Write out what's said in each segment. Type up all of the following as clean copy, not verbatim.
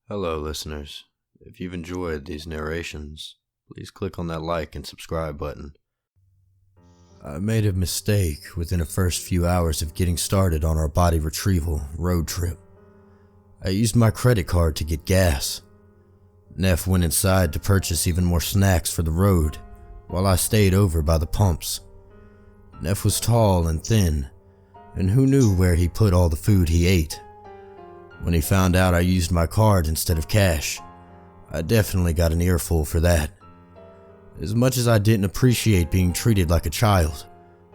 Hello, listeners. If you've enjoyed these narrations, please click on that like and subscribe button. I made a mistake within the first few hours of getting started on our body retrieval road trip. I used my credit card to get gas. Neff went inside to purchase even more snacks for the road, while I stayed over by the pumps. Neff was tall and thin, and who knew where he put all the food he ate. When he found out I used my card instead of cash, I definitely got an earful for that. As much as I didn't appreciate being treated like a child,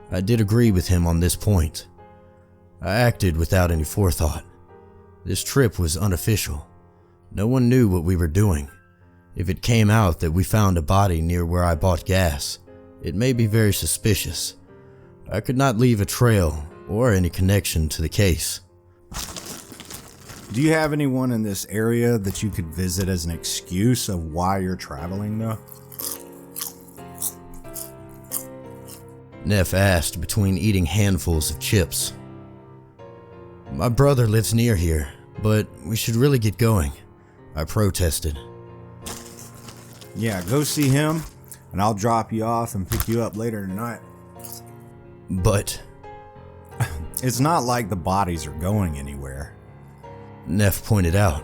I did agree with him on this point. I acted without any forethought. This trip was unofficial. No one knew what we were doing. If it came out that we found a body near where I bought gas, it may be very suspicious. I could not leave a trail or any connection to the case. Do you have anyone in this area that you could visit as an excuse of why you're traveling, though? Neff asked between eating handfuls of chips. My brother lives near here, but we should really get going, I protested. Yeah, go see him, and I'll drop you off and pick you up later tonight. But it's not like the bodies are going anywhere. Neff pointed out.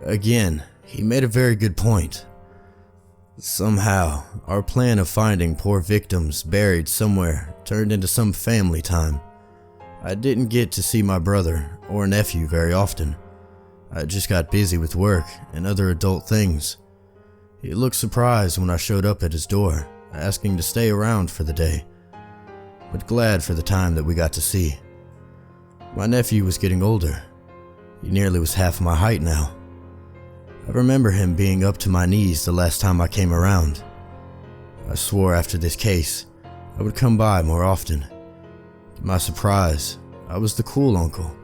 Again, he made a very good point. Somehow, our plan of finding poor victims buried somewhere turned into some family time. I didn't get to see my brother or nephew very often. I just got busy with work and other adult things. He looked surprised when I showed up at his door, asking to stay around for the day, but glad for the time that we got to see. My nephew was getting older. He nearly was half my height now. I remember him being up to my knees the last time I came around. I swore after this case, I would come by more often. To my surprise, I was the cool uncle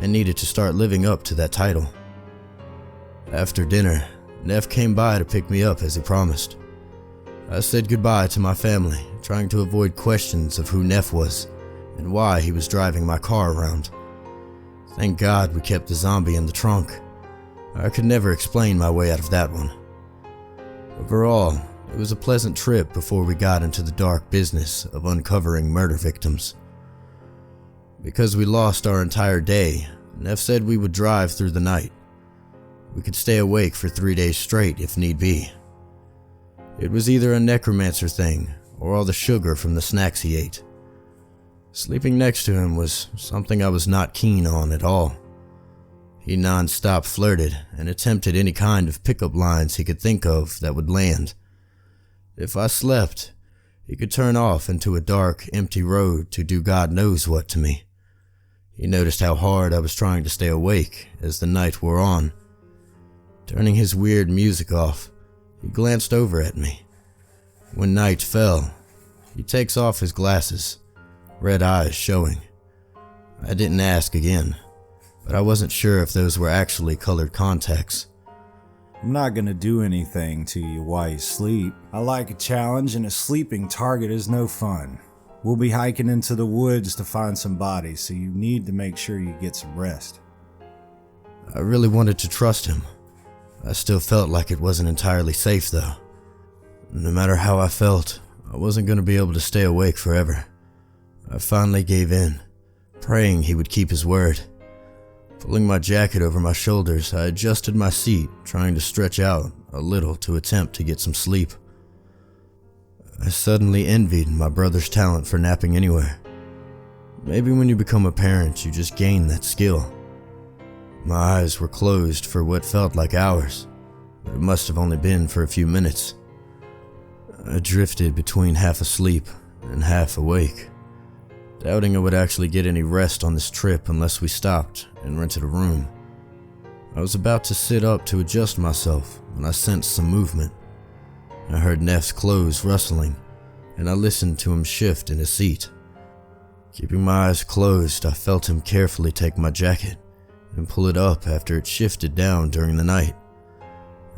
and needed to start living up to that title. After dinner, Neff came by to pick me up as he promised. I said goodbye to my family, trying to avoid questions of who Neff was and why he was driving my car around. Thank God we kept the zombie in the trunk. I could never explain my way out of that one. Overall, it was a pleasant trip before we got into the dark business of uncovering murder victims. Because we lost our entire day, Neff said we would drive through the night. We could stay awake for 3 days straight if need be. It was either a Necromancer thing or all the sugar from the snacks he ate. Sleeping next to him was something I was not keen on at all. He non-stop flirted and attempted any kind of pickup lines he could think of that would land. If I slept, he could turn off into a dark, empty road to do God knows what to me. He noticed how hard I was trying to stay awake as the night wore on. Turning his weird music off, he glanced over at me. When night fell, he takes off his glasses, red eyes showing. I didn't ask again, but I wasn't sure if those were actually colored contacts. I'm not gonna do anything to you while you sleep. I like a challenge, and a sleeping target is no fun. We'll be hiking into the woods to find some bodies, so you need to make sure you get some rest. I really wanted to trust him. I still felt like it wasn't entirely safe though. No matter how I felt, I wasn't gonna be able to stay awake forever. I finally gave in, praying he would keep his word. Pulling my jacket over my shoulders, I adjusted my seat, trying to stretch out a little to attempt to get some sleep. I suddenly envied my brother's talent for napping anywhere. Maybe when you become a parent, you just gain that skill. My eyes were closed for what felt like hours, but it must have only been for a few minutes. I drifted between half asleep and half awake, doubting I would actually get any rest on this trip unless we stopped and rented a room. I was about to sit up to adjust myself when I sensed some movement. I heard Neff's clothes rustling, and I listened to him shift in his seat. Keeping my eyes closed, I felt him carefully take my jacket and pull it up after it shifted down during the night.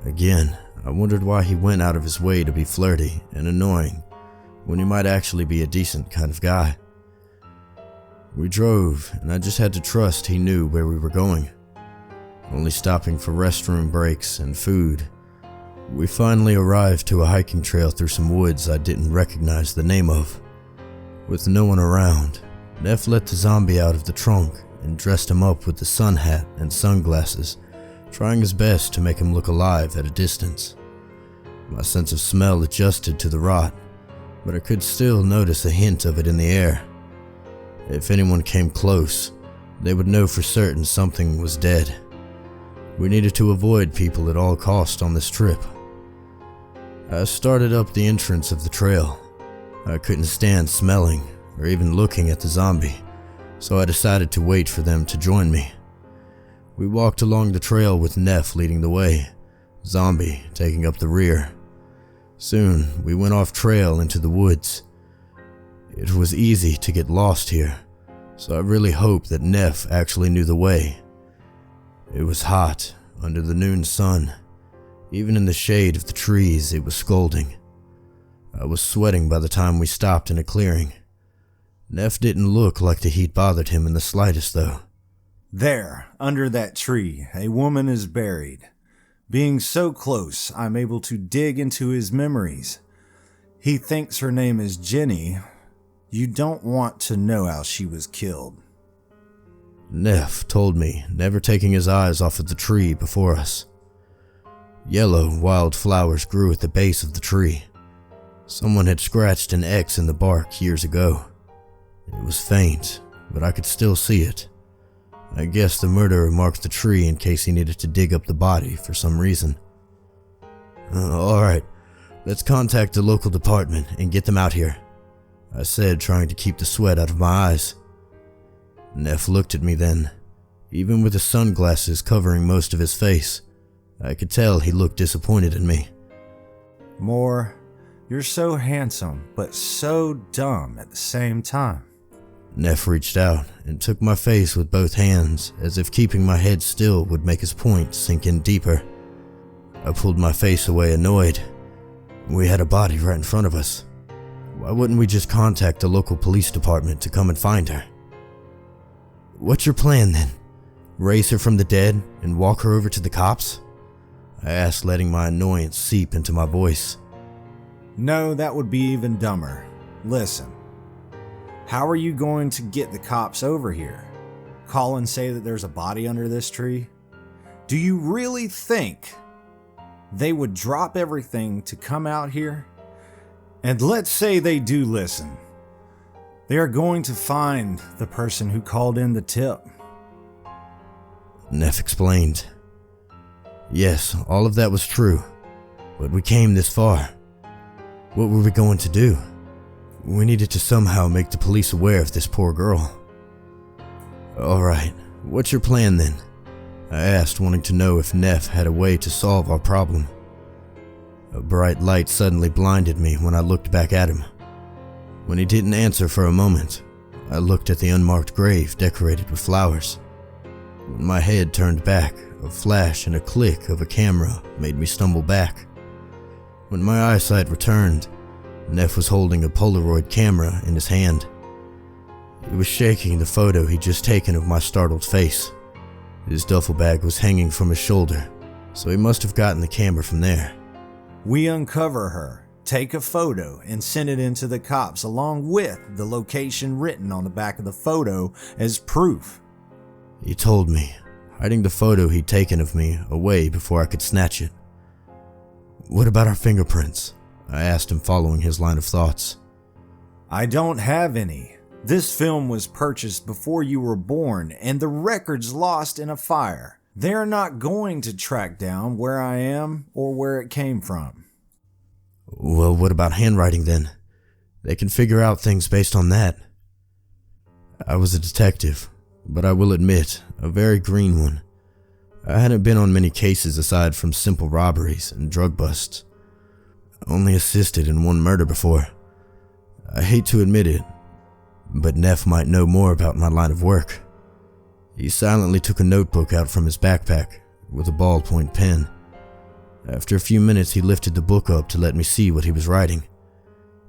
Again, I wondered why he went out of his way to be flirty and annoying when he might actually be a decent kind of guy. We drove, and I just had to trust he knew where we were going. only stopping for restroom breaks and food. We finally arrived to a hiking trail through some woods I didn't recognize the name of. With no one around, Neff let the zombie out of the trunk and dressed him up with the sun hat and sunglasses, trying his best to make him look alive at a distance. My sense of smell adjusted to the rot, but I could still notice a hint of it in the air. If anyone came close, they would know for certain something was dead. We needed to avoid people at all costs on this trip. I started up the entrance of the trail. I couldn't stand smelling or even looking at the zombie, so I decided to wait for them to join me. We walked along the trail with Neff leading the way, Zombie taking up the rear. Soon, we went off trail into the woods. It was easy to get lost here, so I really hoped that Neff actually knew the way. It was hot under the noon sun. Even in the shade of the trees, it was scalding. I was sweating by the time we stopped in a clearing. Neff didn't look like the heat bothered him in the slightest, though. There, under that tree, a woman is buried. Being so close, I'm able to dig into his memories. He thinks her name is Jenny. You don't want to know how she was killed. Neff told me, never taking his eyes off of the tree before us. Yellow wild flowers grew at the base of the tree. Someone had scratched an X in the bark years ago. It was faint, but I could still see it. I guess the murderer marked the tree in case he needed to dig up the body for some reason. Alright, let's contact the local department and get them out here, I said, trying to keep the sweat out of my eyes. Neff looked at me then. Even with the sunglasses covering most of his face, I could tell he looked disappointed in me. Moore, you're so handsome, but so dumb at the same time. Neff reached out and took my face with both hands, as if keeping my head still would make his point sink in deeper. I pulled my face away, annoyed. We had a body right in front of us. Why wouldn't we just contact the local police department to come and find her? What's your plan then? Raise her from the dead and walk her over to the cops? I asked, letting my annoyance seep into my voice. No, that would be even dumber. Listen. How are you going to get the cops over here? Call and say that there's a body under this tree? Do you really think they would drop everything to come out here? And let's say they do listen. They are going to find the person who called in the tip. Neff explained. Yes, all of that was true, but we came this far. What were we going to do? We needed to somehow make the police aware of this poor girl. Alright, what's your plan then? I asked, wanting to know if Neff had a way to solve our problem. A bright light suddenly blinded me when I looked back at him. When he didn't answer for a moment, I looked at the unmarked grave decorated with flowers. When my head turned back, a flash and a click of a camera made me stumble back. When my eyesight returned, Neff was holding a Polaroid camera in his hand. He was shaking the photo he'd just taken of my startled face. His duffel bag was hanging from his shoulder, so he must have gotten the camera from there. We uncover her, take a photo, and send it in to the cops along with the location written on the back of the photo as proof. He told me, hiding the photo he'd taken of me away before I could snatch it. What about our fingerprints? I asked him, following his line of thoughts. I don't have any. This film was purchased before you were born, and the record's lost in a fire. They're not going to track down where I am or where it came from. Well, what about handwriting then? They can figure out things based on that. I was a detective, but I will admit, a very green one. I hadn't been on many cases aside from simple robberies and drug busts. I only assisted in one murder before. I hate to admit it, but Neff might know more about my line of work. He silently took a notebook out from his backpack with a ballpoint pen. After a few minutes, he lifted the book up to let me see what he was writing.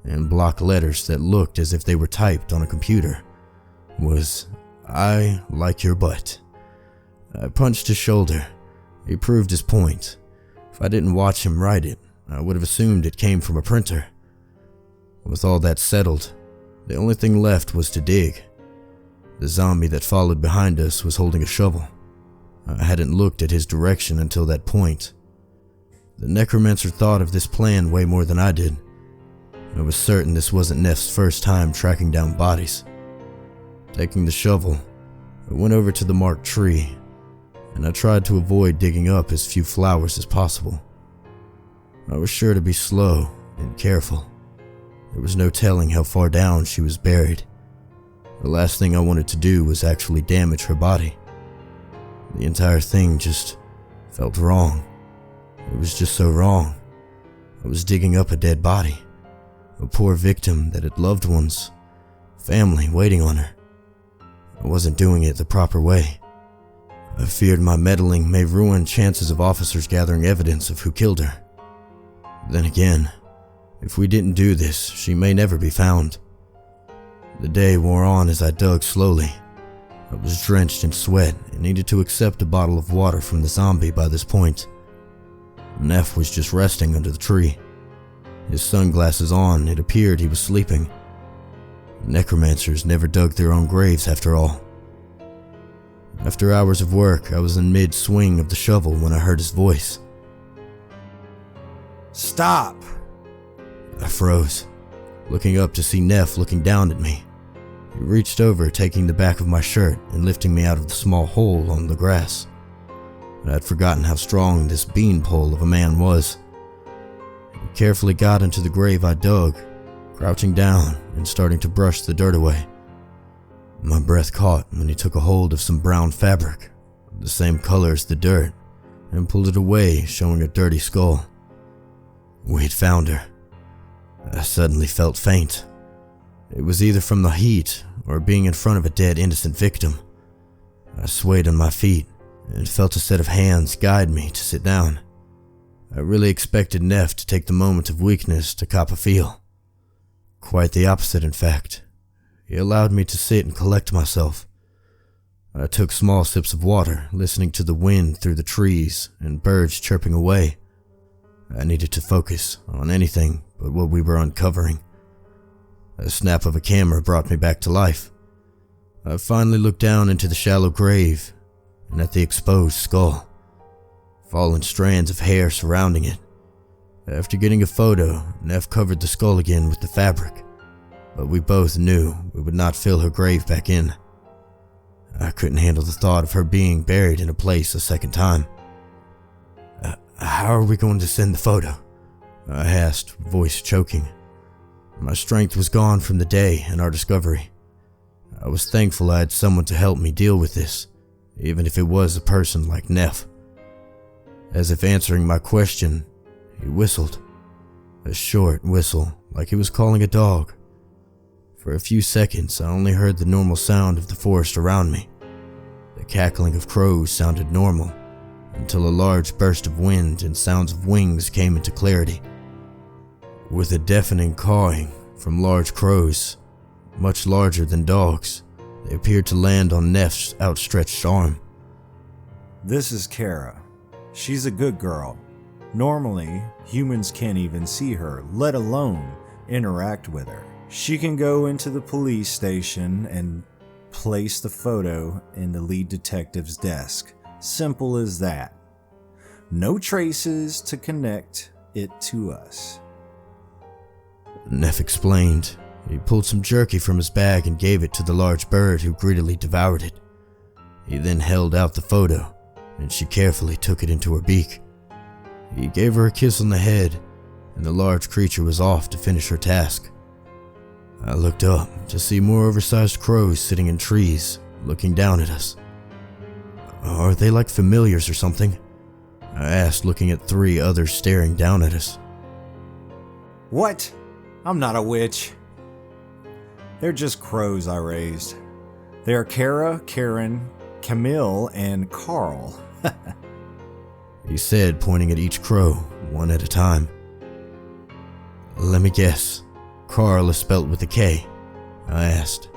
In block letters that looked as if they were typed on a computer was, "I like your butt." I punched his shoulder. He proved his point. If I didn't watch him write it, I would have assumed it came from a printer. With all that settled, the only thing left was to dig. The zombie that followed behind us was holding a shovel. I hadn't looked at his direction until that point. The Necromancer thought of this plan way more than I did. I was certain this wasn't Neff's first time tracking down bodies. Taking the shovel, I went over to the marked tree, and I tried to avoid digging up as few flowers as possible. I was sure to be slow and careful. There was no telling how far down she was buried. The last thing I wanted to do was actually damage her body. The entire thing just felt wrong. It was just so wrong. I was digging up a dead body, a poor victim that had loved ones, family waiting on her. I wasn't doing it the proper way. I feared my meddling may ruin chances of officers gathering evidence of who killed her. Then again, if we didn't do this, she may never be found. The day wore on as I dug slowly. I was drenched in sweat and needed to accept a bottle of water from the zombie by this point. Neff was just resting under the tree. His sunglasses on, it appeared he was sleeping. Necromancers never dug their own graves after all. After hours of work, I was in mid-swing of the shovel when I heard his voice. Stop! I froze, looking up to see Neff looking down at me. He reached over, taking the back of my shirt and lifting me out of the small hole on the grass. I had forgotten how strong this beanpole of a man was. He carefully got into the grave I dug, crouching down and starting to brush the dirt away. My breath caught when he took a hold of some brown fabric, the same color as the dirt, and pulled it away, showing a dirty skull. We had found her. I suddenly felt faint. It was either from the heat or being in front of a dead innocent victim. I swayed on my feet and felt a set of hands guide me to sit down. I really expected Neff to take the moment of weakness to cop a feel. Quite the opposite, in fact. He allowed me to sit and collect myself. I took small sips of water, listening to the wind through the trees and birds chirping away. I needed to focus on anything but what we were uncovering. A snap of a camera brought me back to life. I finally looked down into the shallow grave and at the exposed skull, fallen strands of hair surrounding it. After getting a photo, Neff covered the skull again with the fabric, but we both knew we would not fill her grave back in. I couldn't handle the thought of her being buried in a place a second time. How are we going to send the photo? I asked, voice choking. My strength was gone from the day and our discovery. I was thankful I had someone to help me deal with this, even if it was a person like Neff. As if answering my question, he whistled. A short whistle, like he was calling a dog. For a few seconds, I only heard the normal sound of the forest around me. The cackling of crows sounded normal, until a large burst of wind and sounds of wings came into clarity. With a deafening cawing from large crows, much larger than dogs, they appeared to land on Neff's outstretched arm. This is Kara. She's a good girl. Normally, humans can't even see her, let alone interact with her. She can go into the police station and place the photo in the lead detective's desk. Simple as that. No traces to connect it to us. Neff explained. He pulled some jerky from his bag and gave it to the large bird, who greedily devoured it. He then held out the photo, and she carefully took it into her beak. He gave her a kiss on the head, and the large creature was off to finish her task. I looked up to see more oversized crows sitting in trees, looking down at us. Are they like familiars or something? I asked, looking at 3 others staring down at us. What? I'm not a witch. They're just crows I raised. They are Kara, Karen, Camille, and Carl. He said, pointing at each crow, one at a time. Let me guess. Carl is spelt with a K, I asked.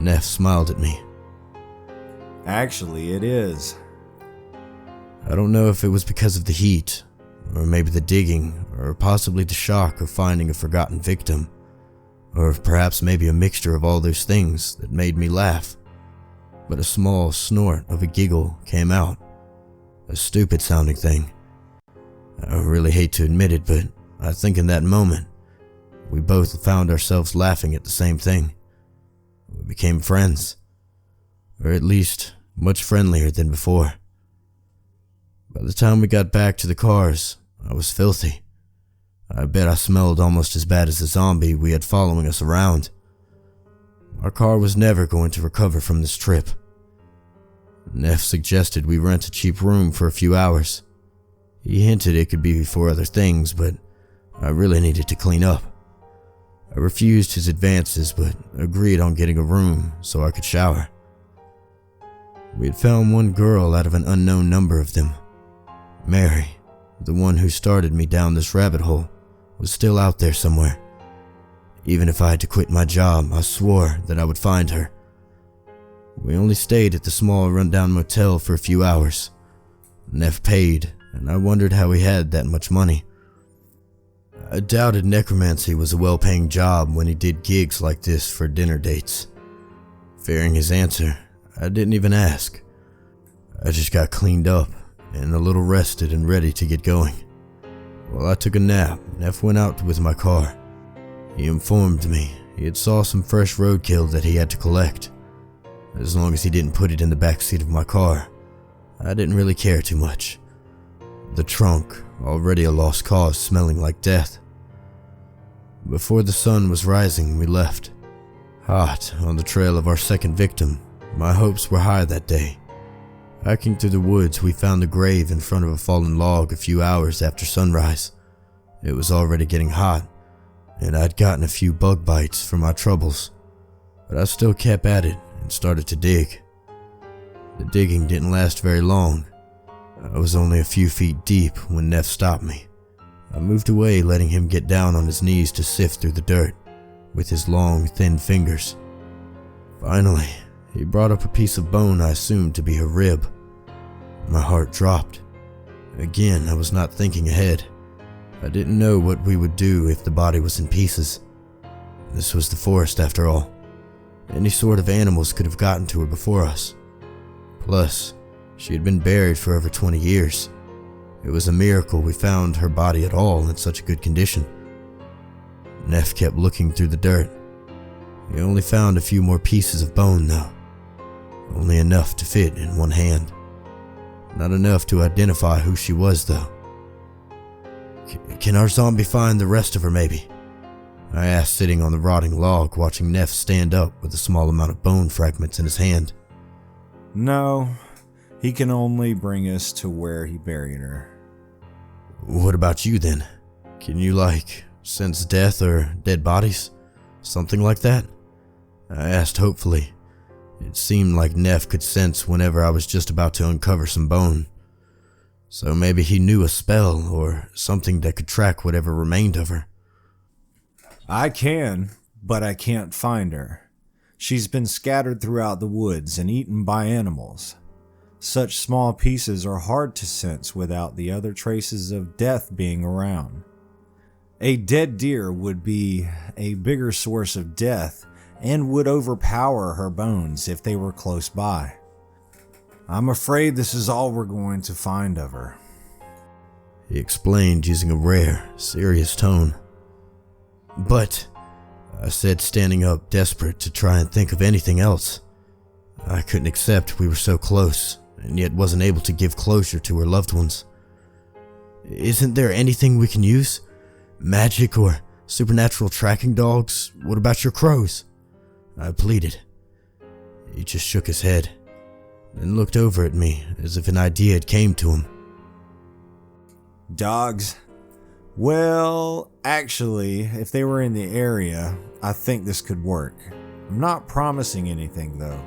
Neff smiled at me. Actually, it is. I don't know if it was because of the heat, or maybe the digging, or possibly the shock of finding a forgotten victim, or perhaps maybe a mixture of all those things that made me laugh. But a small snort of a giggle came out. A stupid sounding thing. I really hate to admit it, but I think in that moment, we both found ourselves laughing at the same thing. We became friends. Or at least, much friendlier than before. By the time we got back to the cars, I was filthy. I bet I smelled almost as bad as the zombie we had following us around. Our car was never going to recover from this trip. Neff suggested we rent a cheap room for a few hours. He hinted it could be for other things, but I really needed to clean up. I refused his advances, but agreed on getting a room so I could shower. We had found one girl out of an unknown number of them. Mary, the one who started me down this rabbit hole, was still out there somewhere. Even if I had to quit my job, I swore that I would find her. We only stayed at the small rundown motel for a few hours. Neff paid, and I wondered how he had that much money. I doubted necromancy was a well-paying job when he did gigs like this for dinner dates. Fearing his answer, I didn't even ask. I just got cleaned up and a little rested and ready to get going. While I took a nap, Neff went out with my car. He informed me he had saw some fresh roadkill that he had to collect. As long as he didn't put it in the back seat of my car, I didn't really care too much. The trunk, already a lost cause smelling like death. Before the sun was rising, we left. Hot on the trail of our second victim, my hopes were high that day. Hiking through the woods, we found the grave in front of a fallen log a few hours after sunrise. It was already getting hot, and I'd gotten a few bug bites from my troubles, but I still kept at it and started to dig. The digging didn't last very long. I was only a few feet deep when Neff stopped me. I moved away, letting him get down on his knees to sift through the dirt with his long, thin fingers. Finally, he brought up a piece of bone I assumed to be her rib. My heart dropped. Again, I was not thinking ahead. I didn't know what we would do if the body was in pieces. This was the forest after all. Any sort of animals could have gotten to her before us. Plus, she had been buried for over 20 years. It was a miracle we found her body at all in such a good condition. Neff kept looking through the dirt. He only found a few more pieces of bone though. Only enough to fit in one hand. Not enough to identify who she was though. Can our zombie find the rest of her maybe? I asked, sitting on the rotting log, watching Neff stand up with a small amount of bone fragments in his hand. No, he can only bring us to where he buried her. What about you then? Can you sense death or dead bodies? Something like that? I asked hopefully. It seemed like Neff could sense whenever I was just about to uncover some bone. So maybe he knew a spell or something that could track whatever remained of her. I can, but I can't find her. She's been scattered throughout the woods and eaten by animals. Such small pieces are hard to sense without the other traces of death being around. A dead deer would be a bigger source of death and would overpower her bones if they were close by. I'm afraid this is all we're going to find of her. He explained using a rare, serious tone. But, I said, standing up, desperate to try and think of anything else. I couldn't accept we were so close, and yet wasn't able to give closure to her loved ones. Isn't there anything we can use? Magic or supernatural tracking dogs? What about your crows? I pleaded. He just shook his head, then looked over at me as if an idea had came to him. Dogs? Well, actually, if they were in the area, I think this could work. I'm not promising anything though.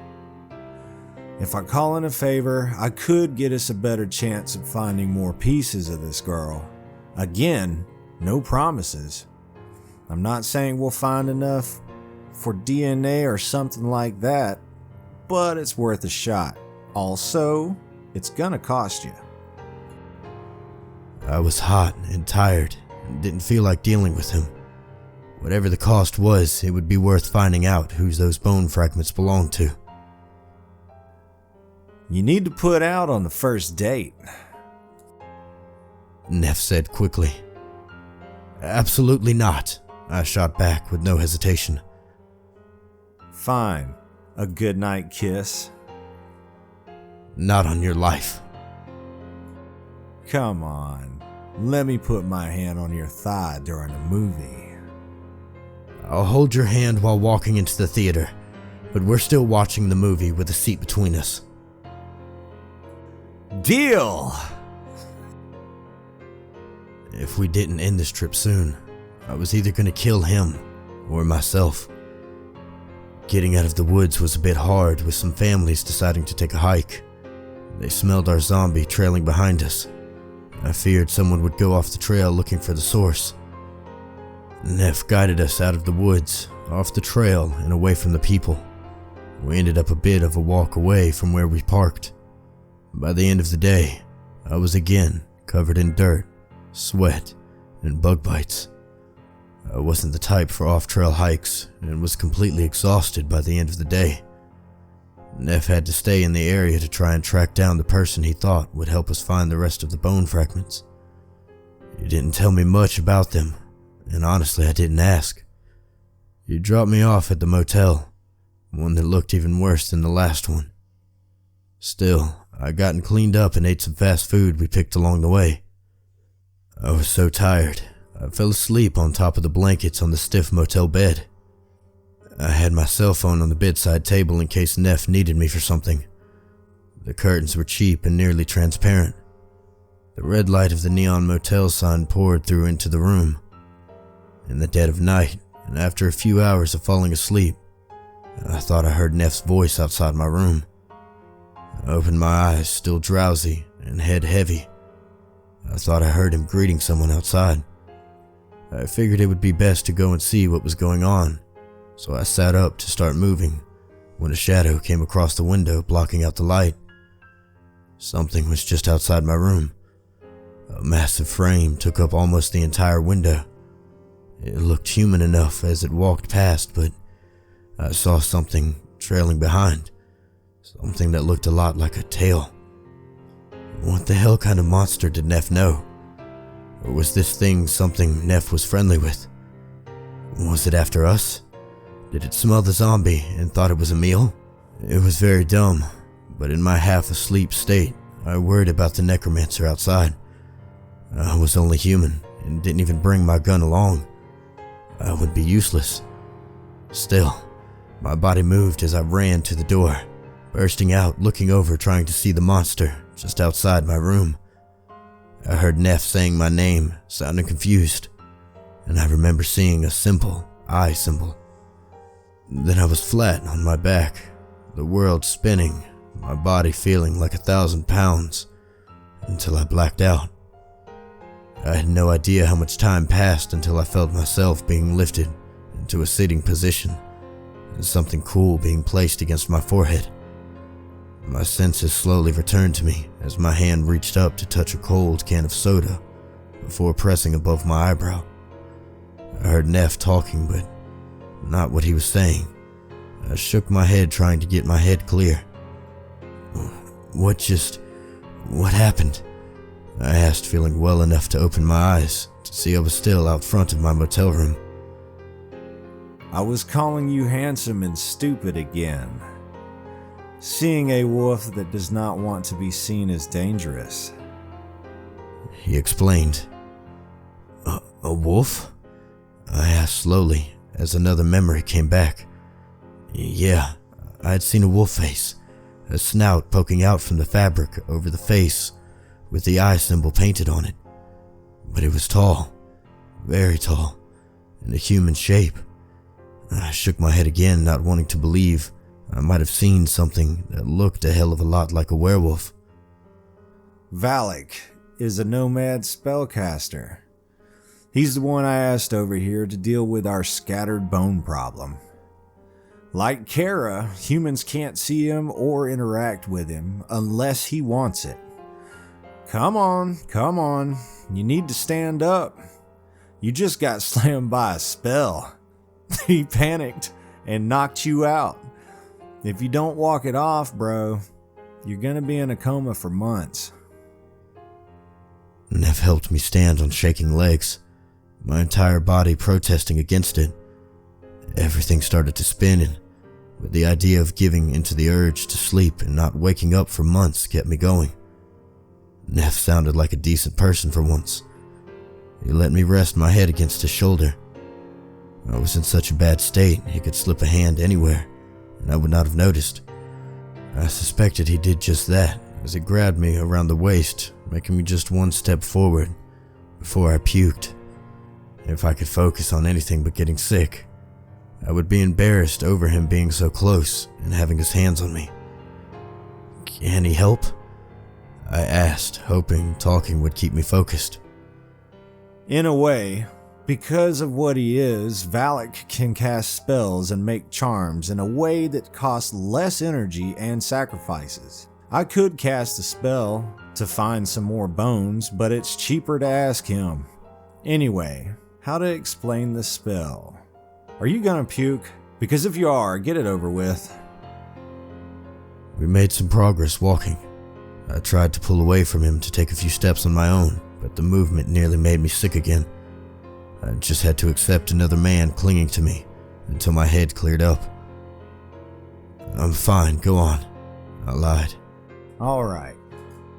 If I call in a favor, I could get us a better chance of finding more pieces of this girl. Again, no promises. I'm not saying we'll find enough for DNA or something like that, but it's worth a shot. Also, it's gonna cost you. I was hot and tired and didn't feel like dealing with him. Whatever the cost was, it would be worth finding out who those bone fragments belonged to. You need to put out on the first date, Neff said quickly. Absolutely not, I shot back with no hesitation. Fine, a goodnight kiss. Not on your life. Come on, let me put my hand on your thigh during a movie. I'll hold your hand while walking into the theater, but we're still watching the movie with a seat between us. Deal! If we didn't end this trip soon, I was either going to kill him or myself. Getting out of the woods was a bit hard, with some families deciding to take a hike. They smelled our zombie trailing behind us. I feared someone would go off the trail looking for the source. Neff guided us out of the woods, off the trail and away from the people. We ended up a bit of a walk away from where we parked. By the end of the day, I was again covered in dirt, sweat, and bug bites. I wasn't the type for off-trail hikes and was completely exhausted by the end of the day. Neff had to stay in the area to try and track down the person he thought would help us find the rest of the bone fragments. He didn't tell me much about them, and honestly I didn't ask. He dropped me off at the motel, one that looked even worse than the last one. Still, I gotten cleaned up and ate some fast food we picked along the way. I was so tired, I fell asleep on top of the blankets on the stiff motel bed. I had my cell phone on the bedside table in case Neff needed me for something. The curtains were cheap and nearly transparent. The red light of the neon motel sign poured through into the room. In the dead of night, and after a few hours of falling asleep, I thought I heard Neff's voice outside my room. I opened my eyes, still drowsy and head heavy. I thought I heard him greeting someone outside. I figured it would be best to go and see what was going on, so I sat up to start moving when a shadow came across the window, blocking out the light. Something was just outside my room. A massive frame took up almost the entire window. It looked human enough as it walked past, but I saw something trailing behind. Something that looked a lot like a tail. What the hell kind of monster did Neff know? Or was this thing something Neff was friendly with? Was it after us? Did it smell the zombie and thought it was a meal? It was very dumb, but in my half-asleep state, I worried about the necromancer outside. I was only human and didn't even bring my gun along. I would be useless. Still, my body moved as I ran to the door, bursting out, looking over, trying to see the monster just outside my room. I heard Neff saying my name, sounding confused, and I remember seeing a simple eye symbol. Then I was flat on my back, the world spinning, my body feeling like 1,000 pounds, until I blacked out. I had no idea how much time passed until I felt myself being lifted into a sitting position and something cool being placed against my forehead. My senses slowly returned to me as my hand reached up to touch a cold can of soda before pressing above my eyebrow. I heard Neff talking, but not what he was saying. I shook my head, trying to get my head clear. What happened? I asked, feeling well enough to open my eyes to see I was still out front of my motel room. I was calling you handsome and stupid again. Seeing a wolf that does not want to be seen as dangerous. He explained. A wolf? I asked slowly as another memory came back. Yeah, I had seen a wolf face, a snout poking out from the fabric over the face with the eye symbol painted on it. But it was tall, very tall, in a human shape. I shook my head again, not wanting to believe I might have seen something that looked a hell of a lot like a werewolf. Valak is a nomad spellcaster. He's the one I asked over here to deal with our scattered bone problem. Like Kara, humans can't see him or interact with him unless he wants it. Come on. You need to stand up. You just got slammed by a spell. He panicked and knocked you out. If you don't walk it off, bro, you're gonna be in a coma for months. Neff helped me stand on shaking legs, my entire body protesting against it. Everything started to spin, but the idea of giving into the urge to sleep and not waking up for months kept me going. Neff sounded like a decent person for once. He let me rest my head against his shoulder. I was in such a bad state, he could slip a hand anywhere, and I would not have noticed. I suspected he did just that, as he grabbed me around the waist, making me just one step forward, before I puked. If I could focus on anything but getting sick, I would be embarrassed over him being so close and having his hands on me. Can he help? I asked, hoping talking would keep me focused. In a way, because of what he is, Valak can cast spells and make charms in a way that costs less energy and sacrifices. I could cast a spell to find some more bones, but it's cheaper to ask him. Anyway, how to explain the spell? Are you gonna puke? Because if you are, get it over with. We made some progress walking. I tried to pull away from him to take a few steps on my own, but the movement nearly made me sick again. I just had to accept another man clinging to me until my head cleared up. I'm fine, go on, I lied. Alright,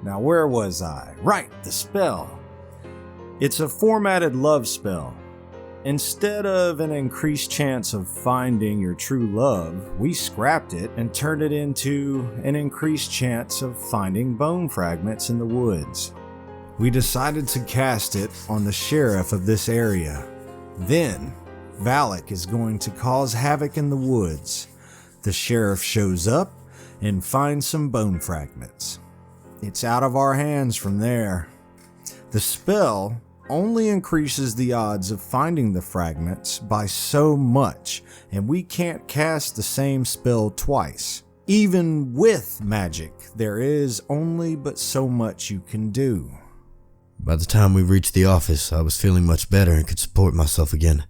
now where was I? Right, the spell. It's a formatted love spell. Instead of an increased chance of finding your true love, we scrapped it and turned it into an increased chance of finding bone fragments in the woods. We decided to cast it on the sheriff of this area. Then, Valak is going to cause havoc in the woods. The sheriff shows up and finds some bone fragments. It's out of our hands from there. The spell only increases the odds of finding the fragments by so much, and we can't cast the same spell twice. Even with magic, there is only but so much you can do. By the time we reached the office, I was feeling much better and could support myself again.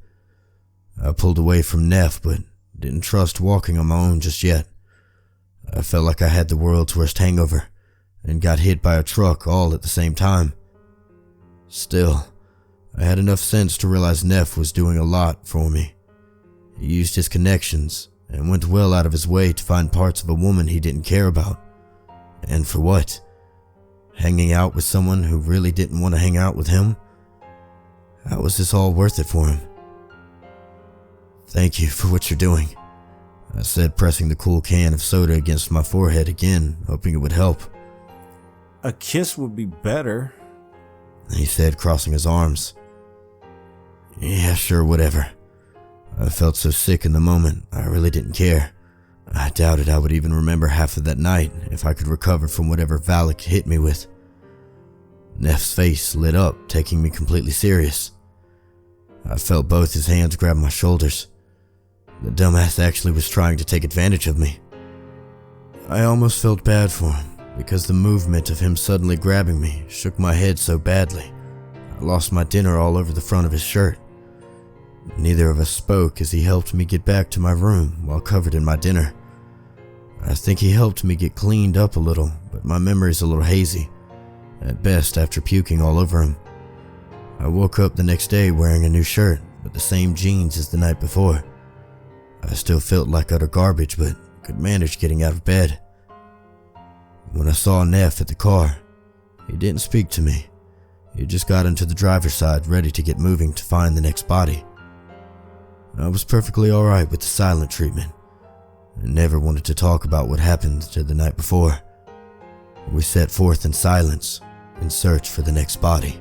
I pulled away from Neff, but didn't trust walking on my own just yet. I felt like I had the world's worst hangover, and got hit by a truck all at the same time. Still, I had enough sense to realize Neff was doing a lot for me. He used his connections, and went well out of his way to find parts of a woman he didn't care about. And for what? Hanging out with someone who really didn't want to hang out with him? How was this all worth it for him? Thank you for what you're doing, I said, pressing the cool can of soda against my forehead again, hoping it would help. A kiss would be better, he said, crossing his arms. Yeah, sure, whatever. I felt so sick in the moment, I really didn't care. I doubted I would even remember half of that night if I could recover from whatever Valak hit me with. Neff's face lit up, taking me completely serious. I felt both his hands grab my shoulders. The dumbass actually was trying to take advantage of me. I almost felt bad for him, because the movement of him suddenly grabbing me shook my head so badly. I lost my dinner all over the front of his shirt. Neither of us spoke as he helped me get back to my room while covered in my dinner. I think he helped me get cleaned up a little, but my memory's a little hazy, at best after puking all over him. I woke up the next day wearing a new shirt, with the same jeans as the night before. I still felt like utter garbage, but could manage getting out of bed. When I saw Neff at the car, he didn't speak to me. He just got into the driver's side, ready to get moving to find the next body. I was perfectly alright with the silent treatment, and never wanted to talk about what happened to the night before. We set forth in silence, in search for the next body.